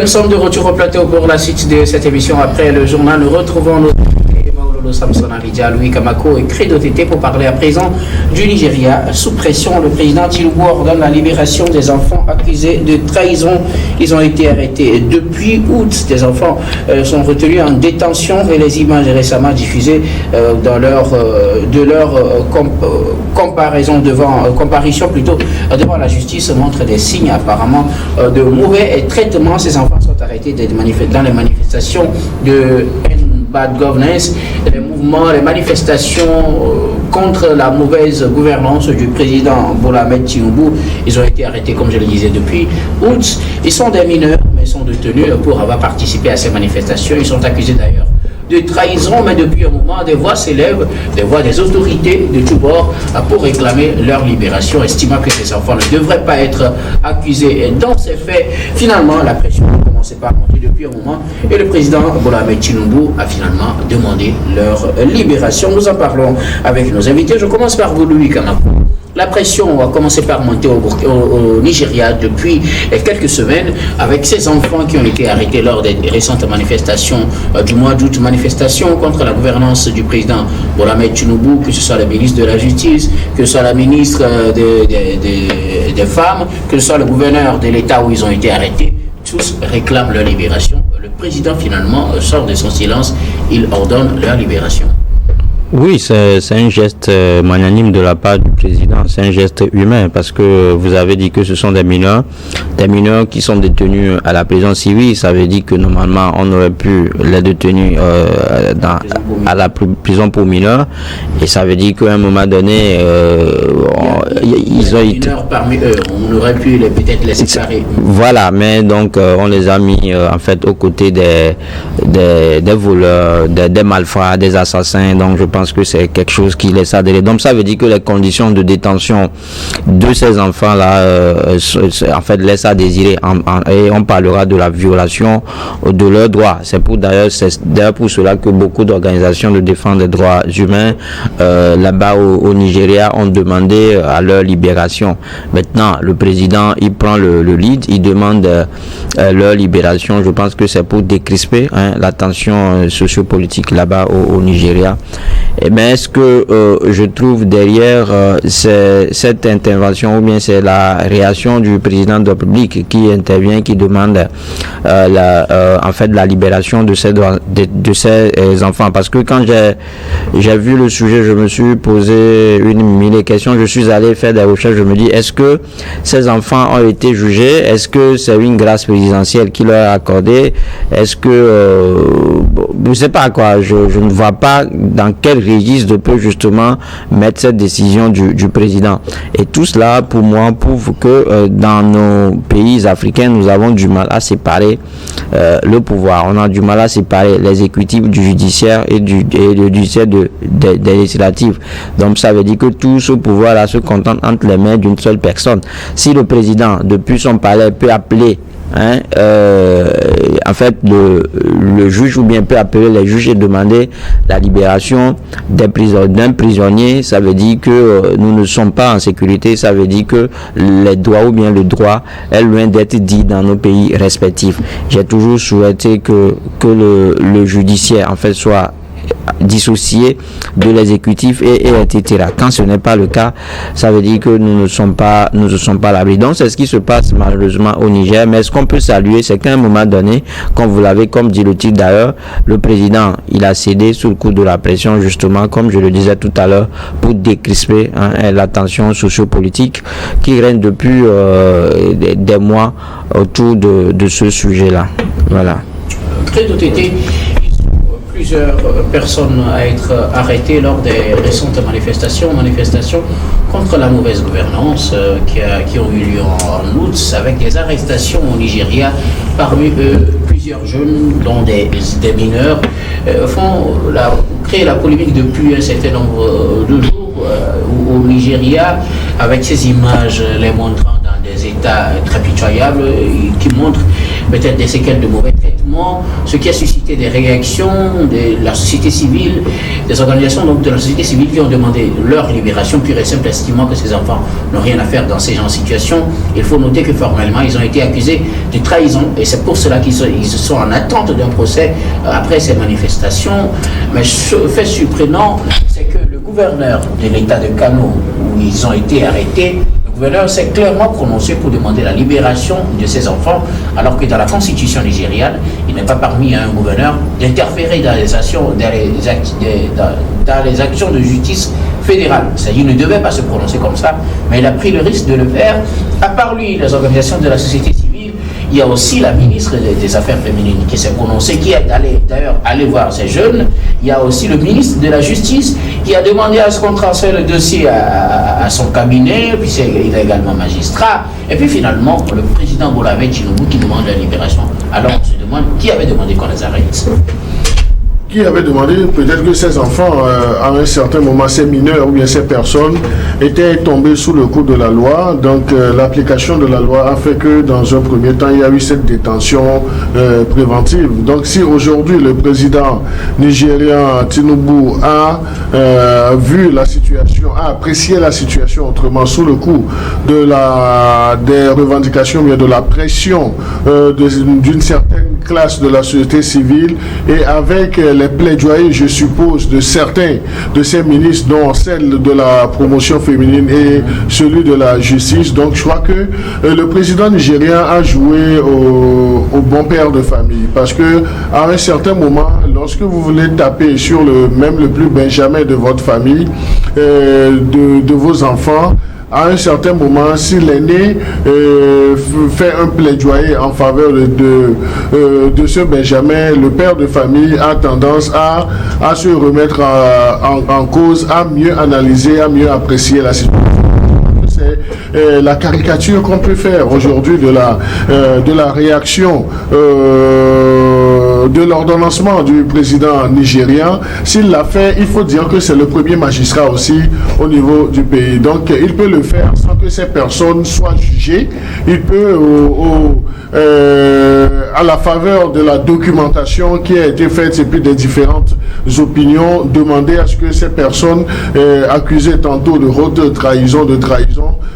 Nous sommes de retour au plateau pour la suite de cette émission. Après le journal, nous retrouvons nos Samson Abidja, Louis Kamako et Credo Tété pour parler à présent du Nigeria. Sous pression, le président Tinubu ordonne la libération des enfants accusés de trahison. Ils ont été arrêtés depuis août. Des enfants sont retenus en détention et les images récemment diffusées dans comparution devant la justice montrent des signes apparemment de mauvais traitement. Ces enfants sont arrêtés dans les manifestations de bad governance, les mouvements, les manifestations contre la mauvaise gouvernance du président Bola Ahmed Tinubu. Ils ont été arrêtés, comme je le disais, depuis août. Ils sont des mineurs, mais sont détenus pour avoir participé à ces manifestations. Ils sont accusés d'ailleurs de trahison, mais depuis un moment, des voix s'élèvent, des voix des autorités de tous bords pour réclamer leur libération, estimant que ces enfants ne devraient pas être accusés. Et dans ces faits, finalement, la pression a commencé par monter depuis un moment et le président Bola Ahmed Tinubu a finalement demandé leur libération. Nous en parlons avec nos invités. Je commence par vous, Louis Kamako. La pression a commencé par monter au Nigeria depuis quelques semaines avec ces enfants qui ont été arrêtés lors des récentes manifestations du mois d'août, manifestations contre la gouvernance du président Bola Ahmed Tinubu, que ce soit le ministre de la Justice, que ce soit la ministre des Femmes, que ce soit le gouverneur de l'État où ils ont été arrêtés. Tous réclament leur libération. Le président finalement sort de son silence, il ordonne leur libération. Oui, c'est un geste magnanime de la part du président, c'est un geste humain parce que vous avez dit que ce sont des mineurs qui sont détenus à la prison civile. Ça veut dire que normalement on aurait pu les détenir à la prison pour mineurs, et ça veut dire qu'à un moment donné ils ont été parmi eux, on aurait pu peut-être les séparer. Voilà, mais donc on les a mis en fait aux côtés des voleurs, des malfrats, des assassins. Donc je pense que c'est quelque chose qui laisse adhérer. Donc ça veut dire que les conditions de détention de ces enfants-là en fait laissent à désirer, et on parlera de la violation de leurs droits. C'est d'ailleurs pour cela que beaucoup d'organisations de défense des droits humains là-bas au Nigeria ont demandé à leur libération. Maintenant, le président, il prend le lead, il demande leur libération. Je pense que c'est pour décrisper la tension sociopolitique là-bas au Nigeria. Mais est-ce que je trouve derrière cette intervention, ou bien c'est la réaction du président de la République qui intervient, qui demande en fait la libération de ces enfants? Parce que quand j'ai vu le sujet, je me suis posé mille questions, je suis allé faire des recherches, je me dis, est-ce que ces enfants ont été jugés? Est-ce que c'est une grâce présidentielle qui leur est accordée? Est-ce que je ne sais pas quoi, je ne vois pas dans quel registre peut justement mettre cette décision du président. Et tout cela, pour moi, prouve que dans nos pays africains, nous avons du mal à séparer le pouvoir. On a du mal à séparer l'exécutif du judiciaire et du judiciaire des législatives. Donc ça veut dire que tout ce pouvoir-là se contente entre les mains d'une seule personne. Si le président, depuis son palais, peut appeler en fait le juge, ou bien peut appeler les juges et demander la libération d'un prisonnier, ça veut dire que nous ne sommes pas en sécurité. Ça veut dire que les droits, ou bien le droit, est loin d'être dit dans nos pays respectifs. J'ai toujours souhaité que le judiciaire en fait soit dissocié de l'exécutif et etc. Quand ce n'est pas le cas, ça veut dire que nous ne sommes pas à l'abri. Donc c'est ce qui se passe malheureusement au Niger. Mais ce qu'on peut saluer, c'est qu'à un moment donné, comme dit le titre d'ailleurs, le président, il a cédé sous le coup de la pression, justement, comme je le disais tout à l'heure, pour décrisper la tension sociopolitique qui règne depuis des mois autour de ce sujet-là. Voilà. Plusieurs personnes à être arrêtées lors des récentes manifestations contre la mauvaise gouvernance qui ont eu lieu en août, avec des arrestations au Nigeria. Parmi eux, plusieurs jeunes, dont des mineurs, créent la polémique depuis un certain nombre de jours au Nigeria, avec ces images les montrant dans des des états très pitoyables qui montrent peut-être des séquelles de mauvais traitements, ce qui a suscité des réactions de la société civile, des organisations donc de la société civile qui ont demandé leur libération, pure et simple, estimant que ces enfants n'ont rien à faire dans ces genres de situations. Il faut noter que formellement, ils ont été accusés de trahison et c'est pour cela qu'ils sont en attente d'un procès après ces manifestations. Mais ce fait surprenant, c'est que le gouverneur de l'État de Kano, où ils ont été arrêtés, le gouverneur s'est clairement prononcé pour demander la libération de ces enfants, alors que dans la constitution nigériane, il n'est pas permis à un gouverneur d'interférer dans les actions, dans les actions de justice fédérale. C'est-à-dire qu'il ne devait pas se prononcer comme ça, mais il a pris le risque de le faire. À part lui, les organisations de la société civile, il y a aussi la ministre des Affaires féminines qui s'est prononcée, qui est d'ailleurs allée voir ces jeunes. Il y a aussi le ministre de la Justice qui a demandé à ce qu'on transfère le dossier à son cabinet, puis il est également magistrat. Et puis finalement, le président Bolavin Tinubu qui demande la libération. Alors on se demande qui avait demandé qu'on les arrête. Qui avait demandé peut-être que ces enfants, à un certain moment, ces mineurs ou bien ces personnes étaient tombés sous le coup de la loi. Donc l'application de la loi a fait que dans un premier temps, il y a eu cette détention préventive. Donc si aujourd'hui le président nigérien Tinubu a vu la situation, a apprécié la situation autrement sous le coup de des revendications, bien de la pression d'une certaine classe de la société civile et avec les plaidoyers, je suppose, de certains de ces ministres, dont celle de la promotion féminine et celui de la justice. Donc je crois que le président nigérien a joué au bon père de famille, parce que à un certain moment, lorsque vous voulez taper sur même le plus benjamin de votre famille, de vos enfants, à un certain moment, si l'aîné fait un plaidoyer en faveur de ce Benjamin, le père de famille a tendance à se remettre en cause, à mieux analyser, à mieux apprécier la situation. C'est la caricature qu'on peut faire aujourd'hui de la réaction de l'ordonnancement du président nigérien. S'il l'a fait, il faut dire que c'est le premier magistrat aussi au niveau du pays. Donc il peut le faire sans que ces personnes soient jugées. Il peut à la faveur de la documentation qui a été faite et puis des différentes opinions, demander à ce que ces personnes accusées tantôt de haute trahison,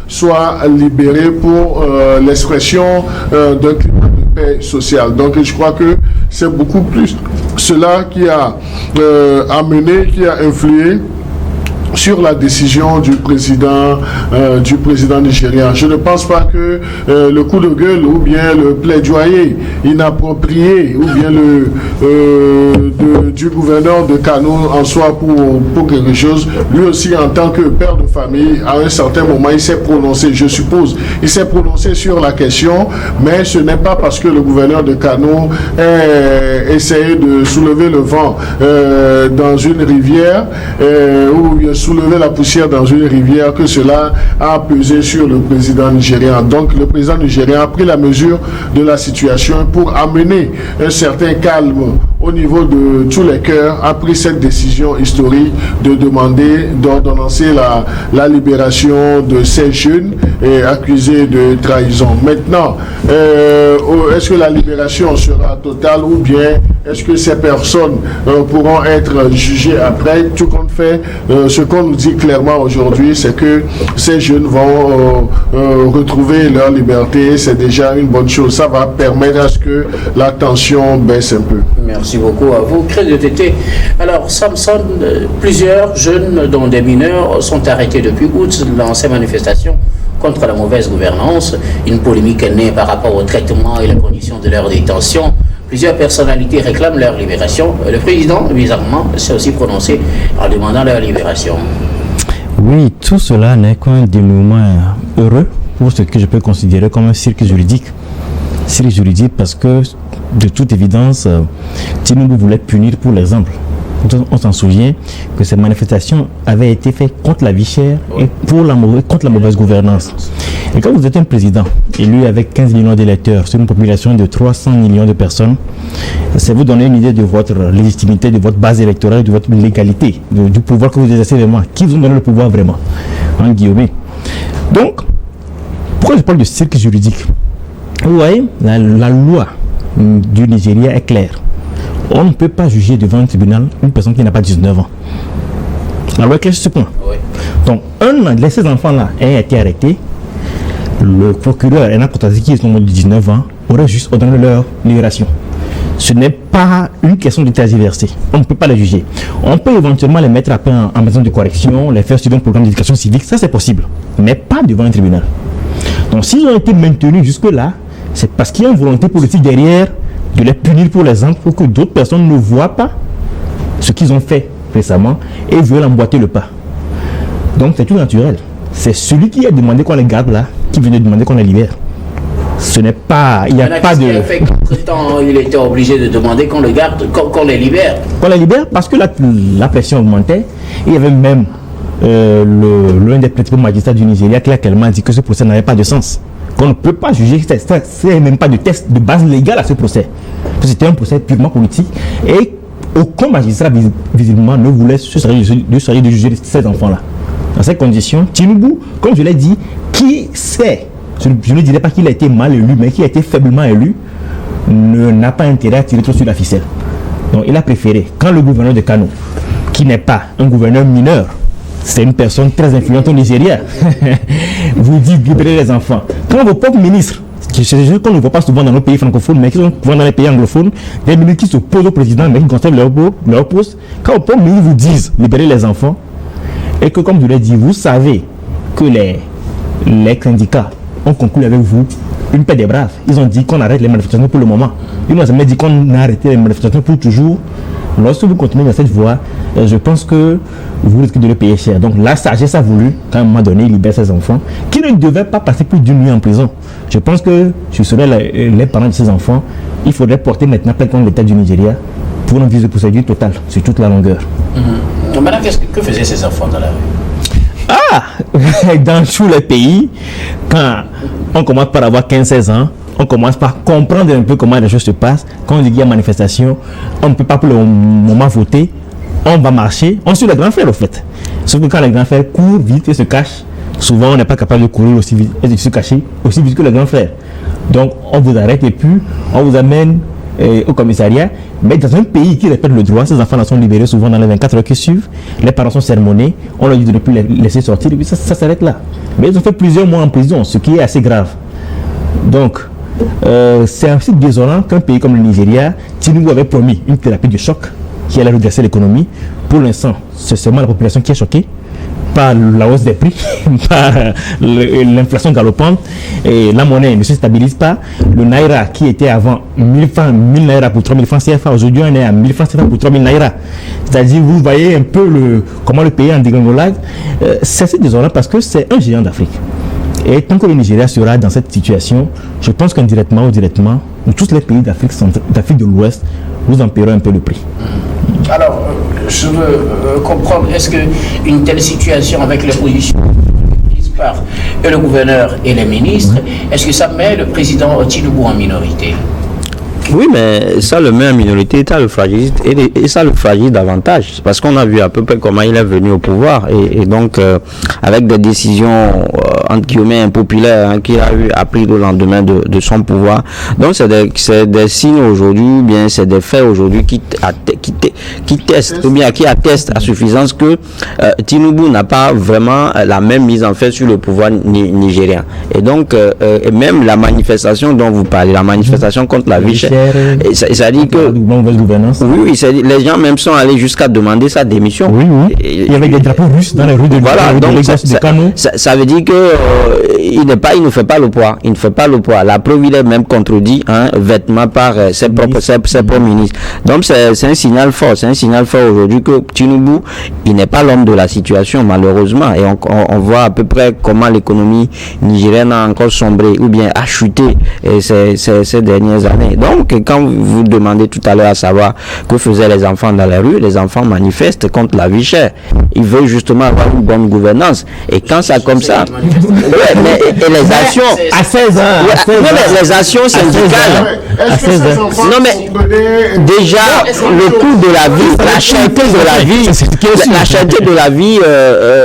soient libérées pour l'expression d'un climat de paix sociale. Donc je crois que c'est beaucoup plus cela qui a amené, qui a influé sur la décision du président nigérien. Je ne pense pas que le coup de gueule ou bien le plaidoyer inapproprié ou bien du gouverneur de Kano en soit pour quelque chose. Lui aussi, en tant que père de famille, à un certain moment, il s'est prononcé, je suppose, il s'est prononcé sur la question, mais ce n'est pas parce que le gouverneur de Kano a essayé de soulever le vent dans une rivière ou bien soulever la poussière dans une rivière que cela a pesé sur le président nigérien. Donc le président nigérien a pris la mesure de la situation pour amener un certain calme au niveau de tous les cœurs, a pris cette décision historique de demander, d'ordonnancer la libération de ces jeunes accusés de trahison. Maintenant, est-ce que la libération sera totale ou bien est-ce que ces personnes pourront être jugées après? Tout compte fait, ce qu'on nous dit clairement aujourd'hui, c'est que ces jeunes vont retrouver leur liberté. C'est déjà une bonne chose. Ça va permettre à ce que la tension baisse un peu. Merci beaucoup à vous. Crédit. Alors, Samson, plusieurs jeunes, dont des mineurs, sont arrêtés depuis août dans ces manifestations contre la mauvaise gouvernance. Une polémique est née par rapport au traitement et les conditions de leur détention. Plusieurs personnalités réclament leur libération. Le président, bizarrement, s'est aussi prononcé en demandant leur libération. Oui, tout cela n'est qu'un dénouement heureux pour ce que je peux considérer comme un cirque juridique. Cirque juridique parce que, de toute évidence, Tinubu voulait punir pour l'exemple. On s'en souvient que ces manifestations avaient été faites contre la vie chère et contre la mauvaise gouvernance. Et quand vous êtes un président élu avec 15 millions d'électeurs sur une population de 300 millions de personnes, c'est vous donner une idée de votre légitimité, de votre base électorale, de votre légalité, du pouvoir que vous exercez vraiment. Qui vous donne le pouvoir vraiment? En guillemets. Donc, Pourquoi je parle de cirque juridique? Vous voyez, la loi du Nigeria est claire. On ne peut pas juger devant un tribunal une personne qui n'a pas 19 ans. La loi est claire sur ce point. Oui. Donc, un de ces enfants-là a été arrêté. Le procureur Ena Potasi, qui est de 19 ans, aurait juste ordonné leur libération. Ce n'est pas une question de tergiverser. On ne peut pas les juger. On peut éventuellement les mettre après en maison de correction, les faire suivre un programme d'éducation civique, ça c'est possible. Mais pas devant un tribunal. Donc s'ils ont été maintenus jusque-là, c'est parce qu'il y a une volonté politique derrière de les punir pour les enfants, pour que d'autres personnes ne voient pas ce qu'ils ont fait récemment et veulent emboîter le pas. Donc c'est tout naturel. C'est celui qui a demandé qu'on les garde là, qui vient de demander qu'on les libère. Ce n'est pas, il n'y a pas de... Qu'entre-temps, il était obligé de demander qu'on le garde, qu'on les libère. Qu'on les libère parce que la pression augmentait. Il y avait même l'un des principaux magistrats du Nigeria qui a clairement dit que ce procès n'avait pas de sens. Qu'on ne peut pas juger, c'est même pas de test de base légale à ce procès. C'était un procès purement politique et aucun magistrat visiblement ne voulait se charger de juger ces enfants-là. Dans ces conditions, Tinubu, comme je l'ai dit, qui sait, je ne dirais pas qu'il a été mal élu, mais qui a été faiblement élu, n'a pas intérêt à tirer trop sur la ficelle. Donc il a préféré, quand le gouverneur de Kano, qui n'est pas un gouverneur mineur, c'est une personne très influente au Nigeria, vous dites libérer les enfants. Quand vos propres ministres, c'est des choses qu'on ne voit pas souvent dans nos pays francophones, mais qui sont souvent dans les pays anglophones, des ministres qui s'opposent au président, mais qui conservent leur poste, quand vos propres ministres vous disent libérer les enfants, et que comme je l'ai dit, vous savez que les syndicats ont conclu avec vous une paix des braves. Ils ont dit qu'on arrête les manifestations pour le moment. Ils n'ont jamais dit qu'on a arrêté les manifestations pour toujours. Lorsque vous continuez dans cette voie, je pense que vous risquez de le payer cher. Donc la sagesse a voulu qu'à un moment donné, il libère ses enfants qui ne devaient pas passer plus d'une nuit en prison. Je pense que je serais les parents de ces enfants. Il faudrait porter maintenant plainte contre l'État du Nigeria pour une visite de procédure totale sur toute la longueur. Donc maintenant, que faisaient ces enfants dans la rue? Dans tous les pays, quand on commence par avoir 15-16 ans, on commence par comprendre un peu comment les choses se passent. Quand on dit qu'il y a manifestation, on ne peut pas pour le moment voter, on va marcher, on suit les grands frères au fait. Sauf que quand les grands frères courent vite et se cachent, souvent on n'est pas capable de courir aussi vite et de se cacher aussi vite que les grands frères. Donc on vous arrête et puis on vous amène au commissariat. Mais dans un pays qui répète le droit, ces enfants sont libérés souvent dans les 24 heures qui suivent. Les parents sont sermonnés, on leur dit de ne plus les laisser sortir et puis ça s'arrête là. Mais ils ont fait plusieurs mois en prison, ce qui est assez grave. Donc c'est assez désolant qu'un pays comme le Nigeria, Tinubu avait promis une thérapie de choc qui allait redresser l'économie. Pour l'instant, c'est seulement la population qui est choquée par la hausse des prix, par l'inflation galopante, et la monnaie ne se stabilise pas. Le naira qui était avant 1000 naira pour 3000 francs CFA, aujourd'hui on est à 1000 francs CFA pour 3000 naira. C'est-à-dire, vous voyez un peu comment le pays est en dégringolade. C'est assez désolant parce que c'est un géant d'Afrique. Et tant que le Nigeria sera dans cette situation, je pense qu'indirectement ou directement, tous les pays d'Afrique de l'Ouest, nous en paierons un peu le prix. Alors, je veux comprendre, est-ce qu'une telle situation avec les positions prises par le gouverneur et les ministres, est-ce que ça met le président Tinubu en minorité? Oui, mais ça le met en minorité, ça le fragilise et ça le fragilise davantage. Parce qu'on a vu à peu près comment il est venu au pouvoir et donc avec des décisions entre guillemets impopulaires qu'il a pris le lendemain de son pouvoir. Donc c'est des signes aujourd'hui, bien c'est des faits aujourd'hui qui testent ou bien qui attestent à suffisance que Tinubu n'a pas vraiment la même mise en fait sur le pouvoir nigérien. Et donc même la manifestation dont vous parlez, la manifestation contre la vie chère, ça dit que oui, les gens même sont allés jusqu'à demander sa démission. Oui. Il y avait des drapeaux russes dans les rues de Kano. Ça veut dire que il ne fait pas le poids. Il ne fait pas le poids. La preuve, il est même contredit vêtement par ses propres ministres. Donc c'est un signal fort. C'est un signal fort aujourd'hui que Tinubu, il n'est pas l'homme de la situation malheureusement. Et on voit à peu près comment l'économie nigérienne a encore sombré ou bien a chuté ces dernières années. Donc que quand vous demandez tout à l'heure à savoir que faisaient les enfants dans les rues, les enfants manifestent contre la vie chère. Ils veulent justement avoir une bonne gouvernance. Et quand ça comme ça, et les actions... À 16 ans, les actions syndicales... Non mais déjà le coût de la vie, la cherté de la vie,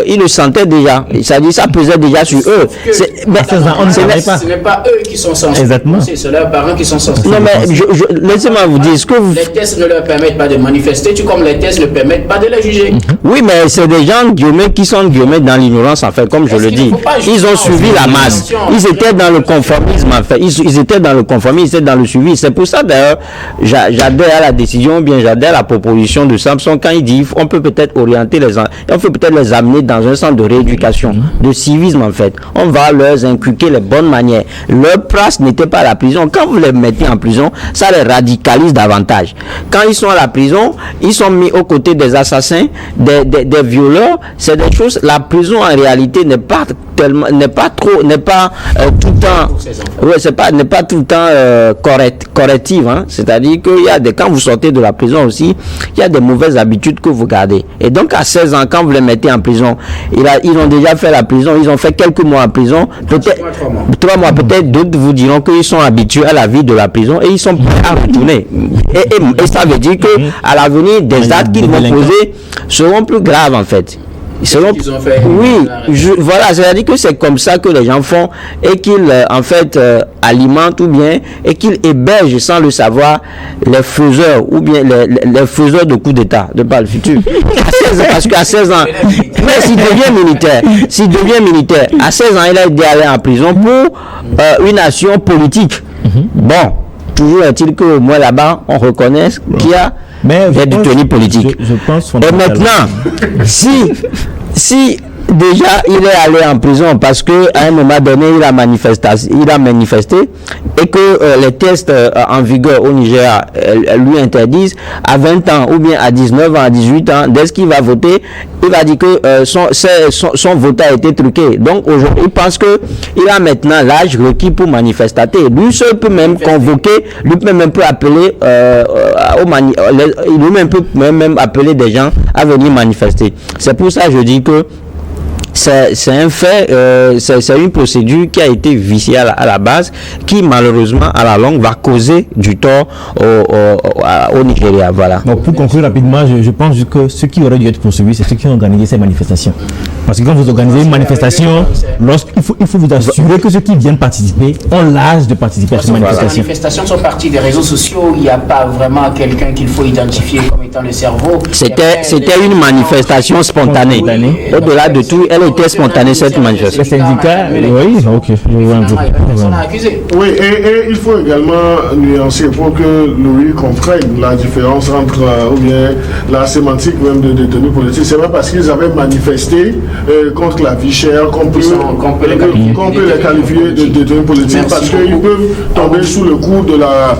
ils le sentaient déjà. C'est-à-dire ça pesait déjà sur eux. Ce n'est pas eux qui sont censés. Exactement. C'est leurs parents qui sont censés. Non mais laissez-moi vous dire ce que vous... Les tests ne leur permettent pas de manifester, tout comme les tests ne permettent pas de les juger. Oui, mais c'est des gens qui sont dans l'ignorance en fait, comme je le dis. Ils ont suivi la masse. Ils étaient dans le conformisme en fait. Ils étaient dans le conformisme, ils étaient dans le suivi. C'est pour ça d'ailleurs, j'adhère à la décision, ou bien j'adhère à la proposition de Samson quand il dit on peut peut-être orienter on peut peut-être les amener dans un centre de rééducation, de civisme en fait. On va leur inculquer les bonnes manières. Leur place n'était pas à la prison. Quand vous les mettez en prison, ça les radicalise davantage. Quand ils sont à la prison, ils sont mis aux côtés des assassins, des violeurs. C'est des choses. La prison en réalité n'est pas tout le temps. Ouais, n'est pas tout le temps corrective. Hein? C'est-à-dire que quand vous sortez de la prison aussi, il y a des mauvaises habitudes que vous gardez. Et donc à 16 ans, quand vous les mettez en prison, ils ont déjà fait la prison, ils ont fait quelques mois en prison, peut-être 3 mois, peut-être d'autres vous diront qu'ils sont habitués à la vie de la prison et ils sont prêts à retourner. Et ça veut dire que à l'avenir, des actes qu'ils vont poser seront plus graves en fait. Voilà, c'est-à-dire que c'est comme ça que les gens font et qu'ils alimentent ou bien et qu'ils hébergent sans le savoir les faiseurs ou bien les faiseurs de coups d'État de par le futur. Parce qu'à 16 ans, mais s'il devient militaire, à 16 ans, il a été allé en prison pour une action politique. Bon, toujours est-il qu'au moins là-bas, on reconnaît qu'il y a des détenus politiques. Et maintenant, si déjà il est allé en prison parce que à un moment donné il a manifesté et que les tests en vigueur au Nigeria lui interdisent à 20 ans ou bien à 19 ans, à 18 ans, dès qu'il va voter, il va dire que son vote a été truqué. Donc aujourd'hui, il pense que il a maintenant l'âge requis pour manifester. Lui seul peut même convoquer, lui peut même appeler même appeler des gens à venir manifester. C'est pour ça que je dis que c'est un fait, c'est une procédure qui a été viciée à la base, qui malheureusement à la longue va causer du tort au Nigeria. Voilà. Bon, pour conclure rapidement, je pense que ceux qui auraient dû être poursuivis, c'est ceux qui ont organisé ces manifestations. Parce que quand vous organisez une manifestation, il faut vous assurer que ceux qui viennent participer ont l'âge de participer à ces manifestations. Les manifestations sont parties des réseaux sociaux, il n'y a pas vraiment quelqu'un qu'il faut identifier comme étant le cerveau. C'était une manifestation spontanée. Au-delà de tout, elle était spontanée cette manifestation. Les syndicats, oui, ok, je vois un peu. Oui, et il faut également nuancer pour que Louis comprenne la différence entre, ou bien la sémantique même de détenus politiques. C'est pas parce qu'ils avaient manifesté contre la vie chère qu'on peut les qualifier de détenus politiques, parce qu'ils peuvent tomber sous le coup de la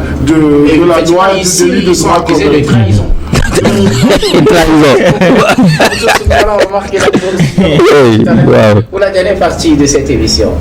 loi du délit de droit commun. Pour la dernière partie de cette émission.